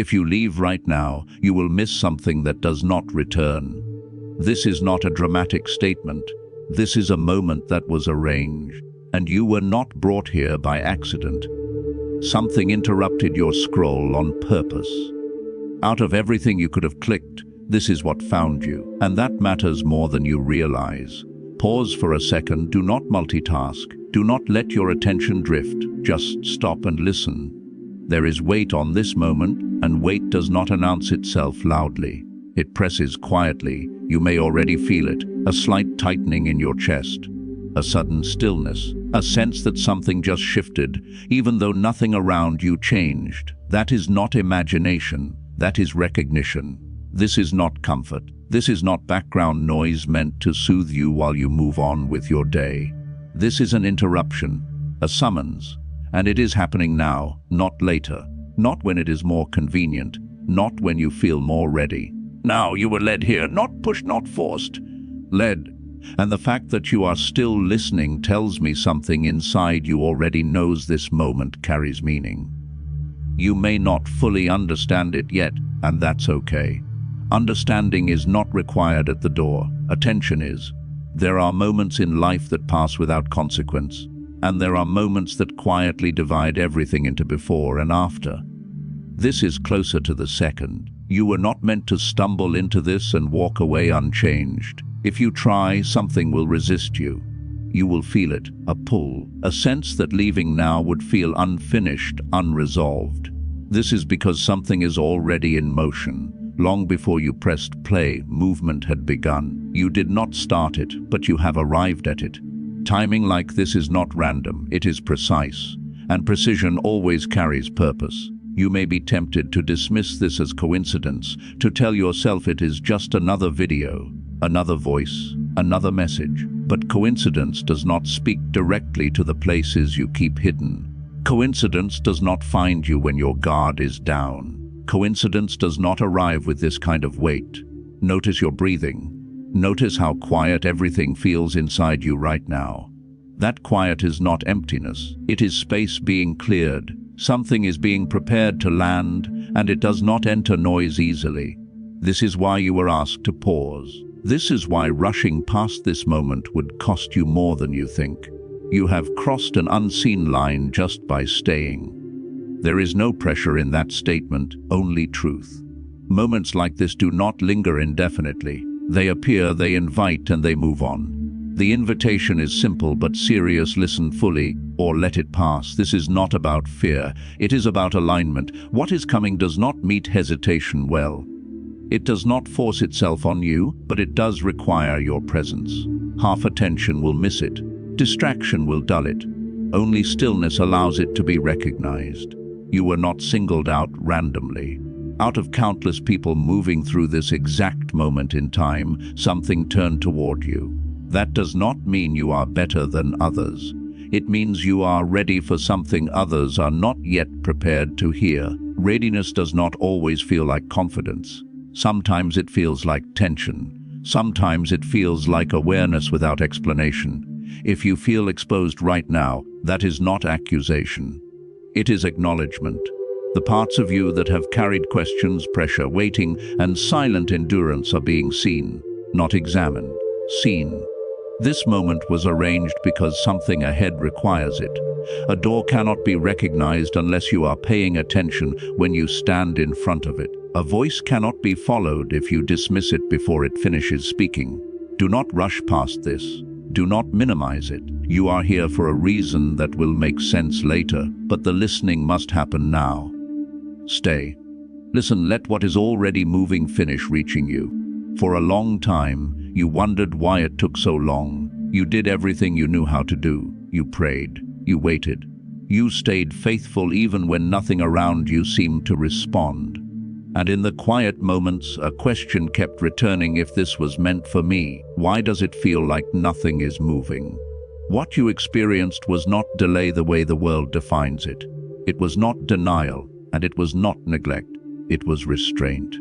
If you leave right now, you will miss something that does not return. This is not a dramatic statement. This is a moment that was arranged, and you were not brought here by accident. Something interrupted your scroll on purpose. Out of everything you could have clicked, this is what found you, and that matters more than you realize. Pause for a second, do not multitask. Do not let your attention drift, just stop and listen. There is weight on this moment, and weight does not announce itself loudly. It presses quietly. You may already feel it, a slight tightening in your chest, a sudden stillness, a sense that something just shifted, even though nothing around you changed. That is not imagination, that is recognition. This is not comfort. This is not background noise meant to soothe you while you move on with your day. This is an interruption, a summons, and it is happening now, not later, not when it is more convenient, not when you feel more ready. Now you were led here, not pushed, not forced. Led. And the fact that you are still listening tells me something inside you already knows this moment carries meaning. You may not fully understand it yet, and that's okay. Understanding is not required at the door. Attention is. There are moments in life that pass without consequence, and there are moments that quietly divide everything into before and after. This is closer to the second. You were not meant to stumble into this and walk away unchanged. If you try, something will resist you. You will feel it, a pull, a sense that leaving now would feel unfinished, unresolved. This is because something is already in motion. Long before you pressed play, movement had begun. You did not start it, but you have arrived at it. Timing like this is not random, it is precise, and precision always carries purpose. You may be tempted to dismiss this as coincidence, to tell yourself it is just another video, another voice, another message. But coincidence does not speak directly to the places you keep hidden. Coincidence does not find you when your guard is down. Coincidence does not arrive with this kind of weight. Notice your breathing. Notice how quiet everything feels inside you right now. That quiet is not emptiness. It is space being cleared. Something is being prepared to land, and it does not enter noise easily. This is why you were asked to pause. This is why rushing past this moment would cost you more than you think. You have crossed an unseen line just by staying. There is no pressure in that statement, only truth. Moments like this do not linger indefinitely. They appear, they invite, and they move on. The invitation is simple but serious. Listen fully, or let it pass. This is not about fear. It is about alignment. What is coming does not meet hesitation well. It does not force itself on you, but it does require your presence. Half attention will miss it. Distraction will dull it. Only stillness allows it to be recognized. You were not singled out randomly. Out of countless people moving through this exact moment in time, something turned toward you. That does not mean you are better than others. It means you are ready for something others are not yet prepared to hear. Readiness does not always feel like confidence. Sometimes it feels like tension. Sometimes it feels like awareness without explanation. If you feel exposed right now, that is not accusation. It is acknowledgement. The parts of you that have carried questions, pressure, waiting, and silent endurance are being seen, not examined, seen. This moment was arranged because something ahead requires it. A door cannot be recognized unless you are paying attention when you stand in front of it. A voice cannot be followed if you dismiss it before it finishes speaking. Do not rush past this. Do not minimize it. You are here for a reason that will make sense later, but the listening must happen now. Stay. Listen, let what is already moving finish reaching you. For a long time, you wondered why it took so long. You did everything you knew how to do. You prayed. You waited. You stayed faithful even when nothing around you seemed to respond. And in the quiet moments, a question kept returning: if this was meant for me, why does it feel like nothing is moving? What you experienced was not delay the way the world defines it. It was not denial, and it was not neglect. It was restraint.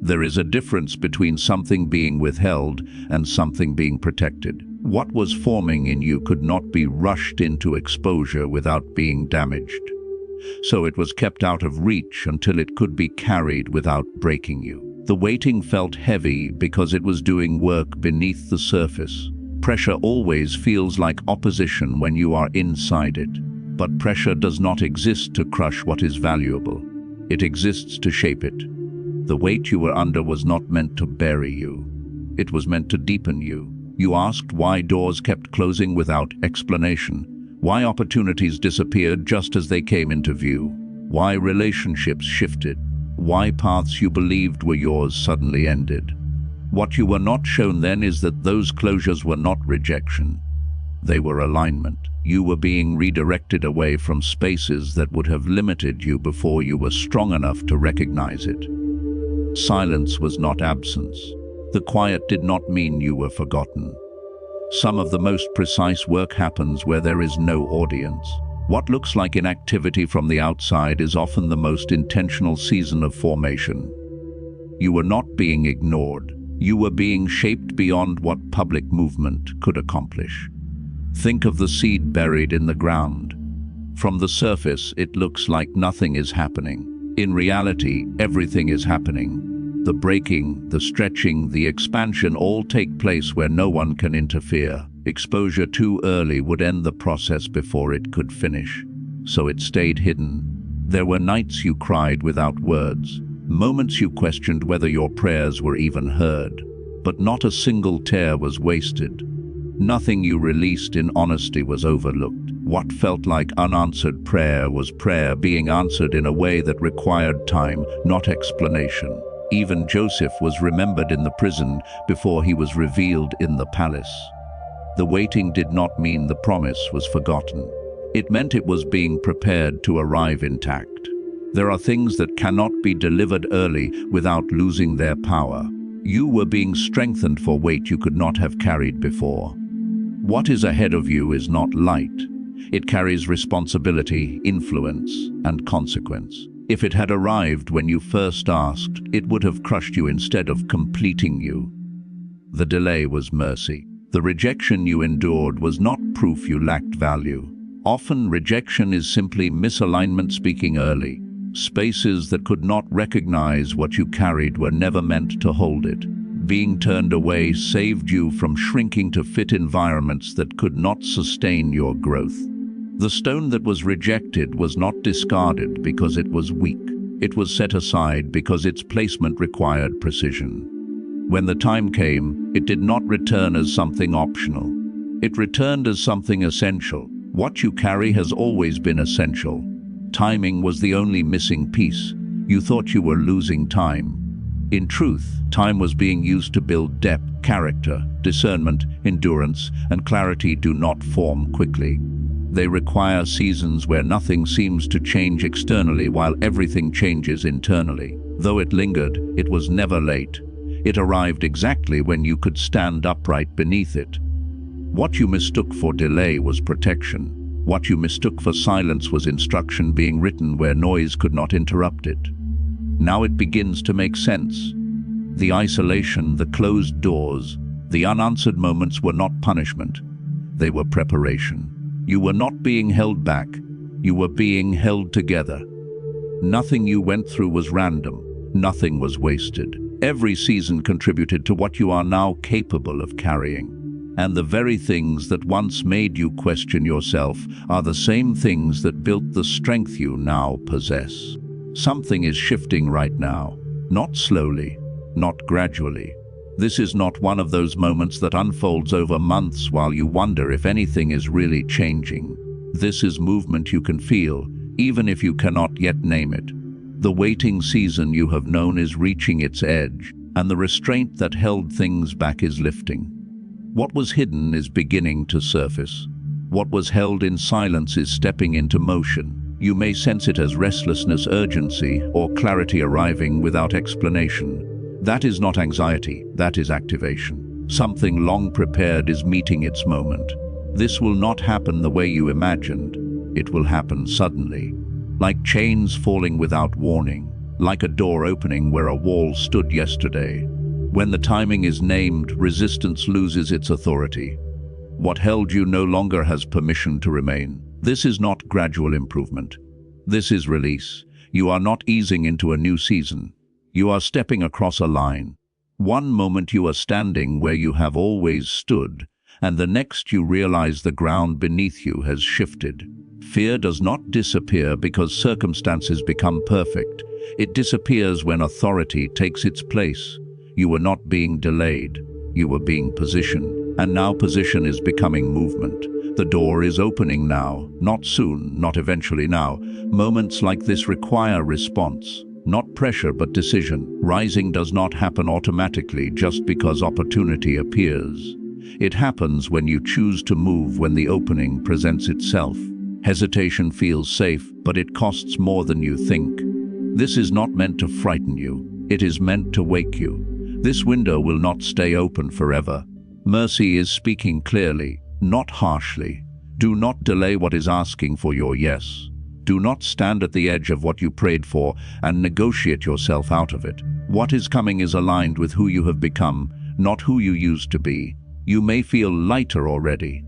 There is a difference between something being withheld and something being protected. What was forming in you could not be rushed into exposure without being damaged. so it was kept out of reach until it could be carried without breaking you. The waiting felt heavy because it was doing work beneath the surface. Pressure always feels like opposition when you are inside it. But pressure does not exist to crush what is valuable. It exists to shape it. The weight you were under was not meant to bury you. It was meant to deepen you. You asked why doors kept closing without explanation, why opportunities disappeared just as they came into view, why relationships shifted, why paths you believed were yours suddenly ended. What you were not shown then is that those closures were not rejection. They were alignment. You were being redirected away from spaces that would have limited you before you were strong enough to recognize it. Silence was not absence. The quiet did not mean you were forgotten. Some of the most precise work happens where there is no audience. What looks like inactivity from the outside is often the most intentional season of formation. You were not being ignored. You were being shaped beyond what public movement could accomplish. Think of the seed buried in the ground. From the surface, it looks like nothing is happening. In reality, everything is happening. The breaking, the stretching, the expansion all take place where no one can interfere. Exposure too early would end the process before it could finish. So it stayed hidden. There were nights you cried without words, moments you questioned whether your prayers were even heard. But not a single tear was wasted. Nothing you released in honesty was overlooked. What felt like unanswered prayer was prayer being answered in a way that required time, not explanation. Even Joseph was remembered in the prison before he was revealed in the palace. The waiting did not mean the promise was forgotten. It meant it was being prepared to arrive intact. There are things that cannot be delivered early without losing their power. You were being strengthened for weight you could not have carried before. What is ahead of you is not light. It carries responsibility, influence, and consequence. If it had arrived when you first asked, it would have crushed you instead of completing you. The delay was mercy. The rejection you endured was not proof you lacked value. Often rejection is simply misalignment speaking early. Spaces that could not recognize what you carried were never meant to hold it. Being turned away saved you from shrinking to fit environments that could not sustain your growth. The stone that was rejected was not discarded because it was weak. It was set aside because its placement required precision. When the time came, it did not return as something optional. It returned as something essential. What you carry has always been essential. Timing was the only missing piece. You thought you were losing time. In truth, time was being used to build depth, character, discernment, endurance, and clarity do not form quickly. They require seasons where nothing seems to change externally while everything changes internally. Though it lingered, it was never late. It arrived exactly when you could stand upright beneath it. What you mistook for delay was protection. What you mistook for silence was instruction being written where noise could not interrupt it. Now it begins to make sense. The isolation, the closed doors, the unanswered moments were not punishment. They were preparation. You were not being held back. You were being held together. Nothing you went through was random. Nothing was wasted. Every season contributed to what you are now capable of carrying. And the very things that once made you question yourself are the same things that built the strength you now possess. Something is shifting right now, not slowly, not gradually. This is not one of those moments that unfolds over months while you wonder if anything is really changing. This is movement you can feel, even if you cannot yet name it. The waiting season you have known is reaching its edge, and the restraint that held things back is lifting. What was hidden is beginning to surface. What was held in silence is stepping into motion. You may sense it as restlessness, urgency, or clarity arriving without explanation. That is not anxiety, that is activation. Something long prepared is meeting its moment. This will not happen the way you imagined. It will happen suddenly, like chains falling without warning, like a door opening where a wall stood yesterday. When the timing is named, resistance loses its authority. What held you no longer has permission to remain. This is not gradual improvement. This is release. You are not easing into a new season. You are stepping across a line. One moment you are standing where you have always stood, and the next you realize the ground beneath you has shifted. Fear does not disappear because circumstances become perfect. It disappears when authority takes its place. You were not being delayed. You were being positioned. And now position is becoming movement. The door is opening now, not soon, not eventually now. Moments like this require response, not pressure but decision. Rising does not happen automatically just because opportunity appears. It happens when you choose to move when the opening presents itself. Hesitation feels safe, but it costs more than you think. This is not meant to frighten you. It is meant to wake you. This window will not stay open forever. Mercy is speaking clearly, not harshly. Do not delay what is asking for your yes. Do not stand at the edge of what you prayed for and negotiate yourself out of it. What is coming is aligned with who you have become, not who you used to be. You may feel lighter already,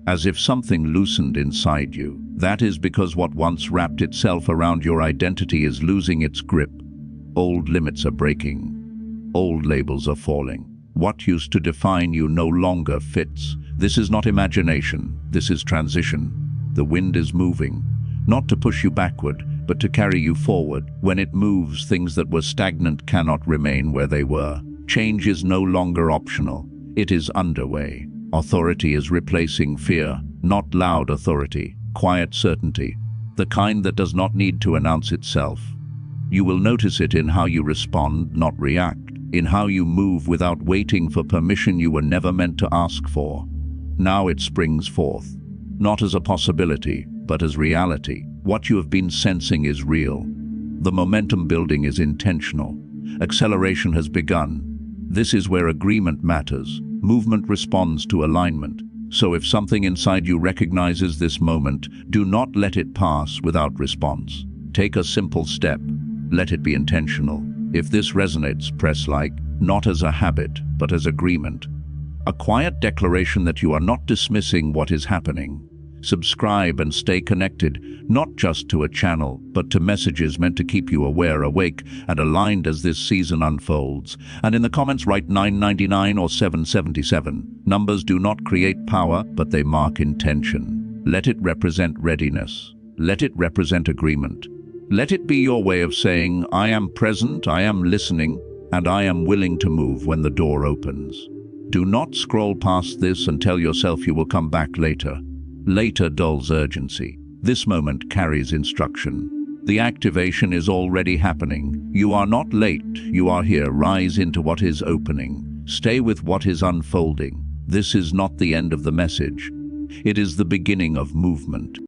as if something loosened inside you. That is because what once wrapped itself around your identity is losing its grip. Old limits are breaking. Old labels are falling. What used to define you no longer fits. This is not imagination. This is transition. The wind is moving, not to push you backward, but to carry you forward. When it moves, things that were stagnant cannot remain where they were. Change is no longer optional. It is underway. Authority is replacing fear, not loud authority, quiet certainty, the kind that does not need to announce itself. You will notice it in how you respond, not react, in how you move without waiting for permission you were never meant to ask for. Now it springs forth, not as a possibility, but as reality. What you have been sensing is real. The momentum building is intentional. Acceleration has begun. This is where agreement matters. Movement responds to alignment. So if something inside you recognizes this moment, do not let it pass without response. Take a simple step. Let it be intentional. If this resonates, press like, not as a habit, but as agreement. A quiet declaration that you are not dismissing what is happening. Subscribe and stay connected, not just to a channel, but to messages meant to keep you aware, awake, and aligned as this season unfolds. And in the comments write 999 or 777. Numbers do not create power, but they mark intention. Let it represent readiness. Let it represent agreement. Let it be your way of saying, I am present, I am listening, and I am willing to move when the door opens. Do not scroll past this and tell yourself you will come back later. Later dulls urgency. This moment carries instruction. The activation is already happening. You are not late. You are here. Rise into what is opening. Stay with what is unfolding. This is not the end of the message. It is the beginning of movement.